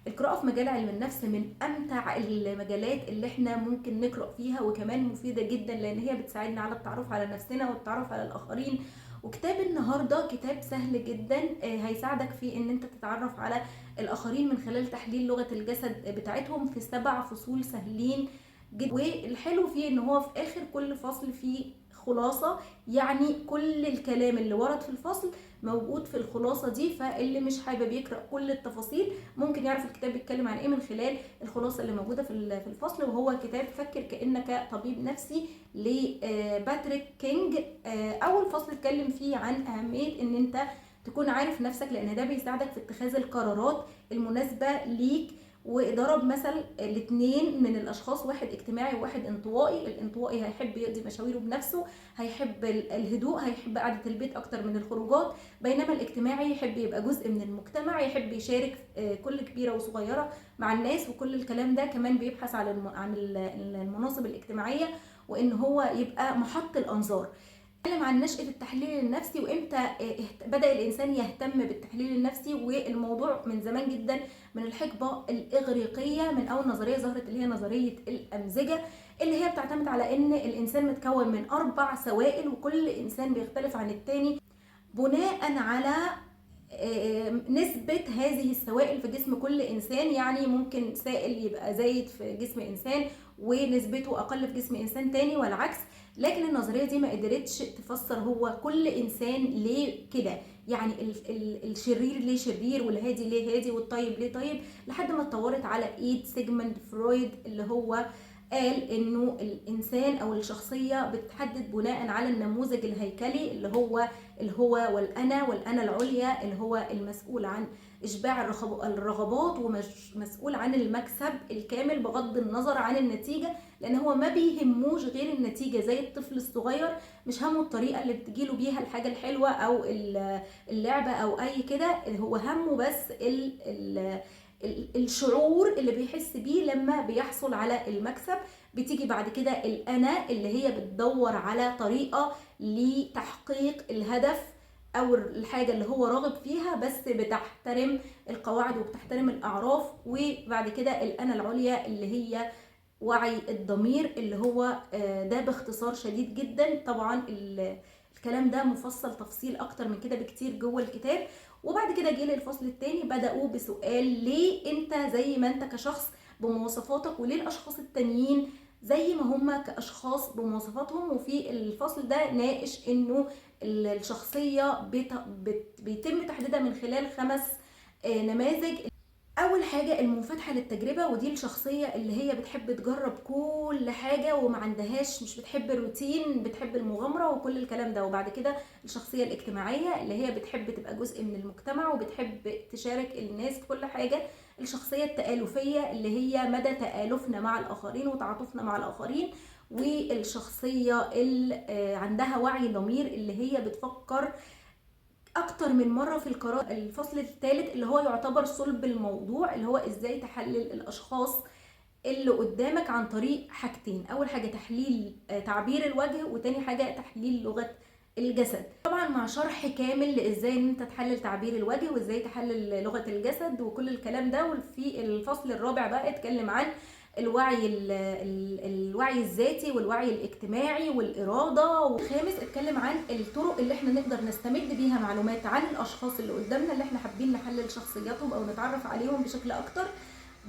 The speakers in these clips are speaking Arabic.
القراءة في مجال علم النفس من أمتع المجالات اللي احنا ممكن نقرأ فيها، وكمان مفيدة جدا لأن هي بتساعدنا على التعرف على نفسنا والتعرف على الآخرين. وكتاب النهاردة كتاب سهل جدا، هيساعدك في ان انت تتعرف على الآخرين من خلال تحليل لغة الجسد بتاعتهم في 7 فصول سهلين جدا. والحلو فيه ان هو في آخر كل فصل فيه خلاصة، يعني كل الكلام اللي ورد في الفصل موجود في الخلاصة دي، فاللي مش حابب يقرأ كل التفاصيل ممكن يعرف الكتاب بيتكلم عن ايه من خلال الخلاصة اللي موجودة في الفصل. وهو كتاب فكر كأنك طبيب نفسي لباتريك كينج. اول فصل اتكلم فيه عن اهمية ان انت تكون عارف نفسك، لان ده بيساعدك في اتخاذ القرارات المناسبة ليك. وضرب مثل الاتنين من الاشخاص، واحد اجتماعي وواحد انطوائي. الانطوائي هيحب يقضي مشاويره بنفسه، هيحب الهدوء، هيحب قعدة البيت اكتر من الخروجات. بينما الاجتماعي يحب يبقى جزء من المجتمع، يحب يشارك كل كبيرة وصغيرة مع الناس. وكل الكلام ده كمان بيبحث عن المناصب الاجتماعية، وان هو يبقى محط الانظار. اتكلم عن نشأة التحليل النفسي وامتى بدأ الإنسان يهتم بالتحليل النفسي. والموضوع من زمان جدا، من الحقبة الإغريقية، من أول نظرية ظهرت اللي هي نظرية الأمزجة، اللي هي بتعتمد على إن الإنسان متكون من 4 سوائل، وكل إنسان بيختلف عن التاني بناء على نسبة هذه السوائل في جسم كل إنسان. يعني ممكن سائل يبقى زايد في جسم إنسان ونسبته أقل في جسم إنسان تاني والعكس. لكن النظرية دي ما قدرتش تفسر هو كل إنسان ليه كده، يعني الشرير ليه شرير، والهادي ليه هادي، والطيب ليه طيب، لحد ما اتطورت على ايد سيجموند فرويد، اللي هو قال انه الانسان او الشخصيه بتتحدد بناء على النموذج الهيكلي، اللي هو الهو والانا العليا، اللي هو المسؤول عن اشباع الرغبات ومسؤول عن المكسب الكامل بغض النظر عن النتيجه. لان هو ما بيهموش غير النتيجه، زي الطفل الصغير مش همه الطريقه اللي بتجيله بيها الحاجه الحلوه او اللعبه او اي كده، هو همه بس الشعور اللي بيحس بيه لما بيحصل على المكسب. بتيجي بعد كده الانا اللي هي بتدور على طريقه لتحقيق الهدف او الحاجه اللي هو راغب فيها، بس بتحترم القواعد وبتحترم الاعراف. وبعد كده الانا العليا اللي هي وعي الضمير، اللي هو ده باختصار شديد جدا. طبعا الكلام ده مفصل تفصيل اكتر من كده بكتير جوه الكتاب. وبعد كده جه للفصل الثاني بدأوا بسؤال: ليه انت زي ما انت كشخص بمواصفاتك، وليه الاشخاص التانيين زي ما هم كاشخاص بمواصفاتهم؟ وفي الفصل ده ناقش انه الشخصية بيتم تحديدها من خلال 5 نماذج. اول حاجه المنفتحه للتجربه، ودي الشخصيه اللي هي بتحب تجرب كل حاجه وما عندهاش، مش بتحب الروتين، بتحب المغامره وكل الكلام ده. وبعد كده الشخصيه الاجتماعيه اللي هي بتحب تبقى جزء من المجتمع وبتحب تشارك الناس في كل حاجه. الشخصيه التآلفيه اللي هي مدى تآلفنا مع الاخرين وتعاطفنا مع الاخرين. والشخصيه اللي عندها وعي ضمير، اللي هي بتفكر اكتر من مره في القرار. الفصل الثالث اللي هو يعتبر صلب الموضوع، اللي هو ازاي تحلل الاشخاص اللي قدامك عن طريق حاجتين: اول حاجه تحليل تعبير الوجه، وتاني حاجه تحليل لغه الجسد. طبعا مع شرح كامل لازاي ان انت تحلل تعبير الوجه وازاي تحلل لغه الجسد وكل الكلام ده. وفي الفصل الرابع بقى اتكلم عن الوعي الذاتي والوعي الاجتماعي والإرادة. والخامس اتكلم عن الطرق اللي احنا نقدر نستمد بيها معلومات عن الأشخاص اللي قدامنا، اللي احنا حابين نحلل شخصياتهم أو نتعرف عليهم بشكل أكتر،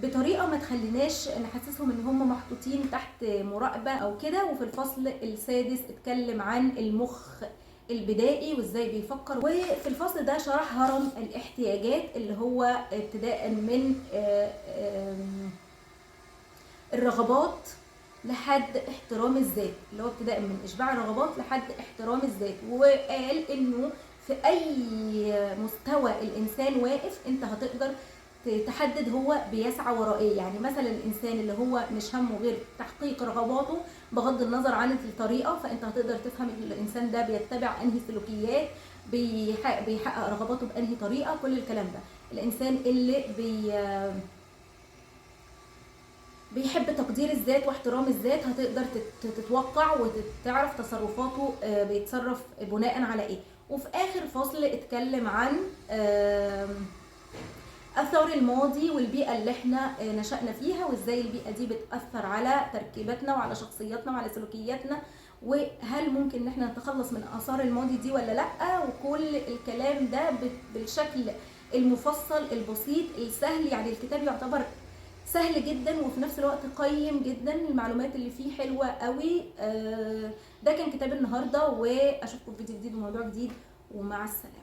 بطريقة ما تخليناش نحسسهم ان هم محطوطين تحت مراقبة او كده. وفي الفصل السادس اتكلم عن المخ البدائي وازاي بيفكر. وفي الفصل ده شرح هرم الاحتياجات، اللي هو ابتداء من الرغبات لحد احترام الذات، اللي هو ابتداء من اشباع الرغبات لحد احترام الذات. وقال انه في اي مستوى الانسان واقف انت هتقدر تحدد هو بيسعى وراء ايه. يعني مثلا الانسان اللي هو مش همه غير تحقيق رغباته بغض النظر عن الطريقه، فانت هتقدر تفهم الانسان ده بيتبع انهي سلوكيات، بيحقق رغباته بانهي طريقه، كل الكلام ده. الانسان اللي بيحب تقدير الذات واحترام الذات، هتقدر تتوقع وتعرف تصرفاته بيتصرف بناء على ايه. وفي اخر فصل اتكلم عن اثار الماضي والبيئه اللي احنا نشأنا فيها، وازاي البيئه دي بتأثر على تركيبتنا وعلى شخصياتنا وعلى سلوكياتنا، وهل ممكن ان احنا نتخلص من اثار الماضي دي ولا لا. وكل الكلام ده بالشكل المفصل البسيط السهل. يعني الكتاب يعتبر سهل جدا وفي نفس الوقت قيم جدا، المعلومات اللي فيه حلوه قوي. ده كان كتاب النهارده، واشوفكم في فيديو جديد وموضوع جديد، ومع السلامه.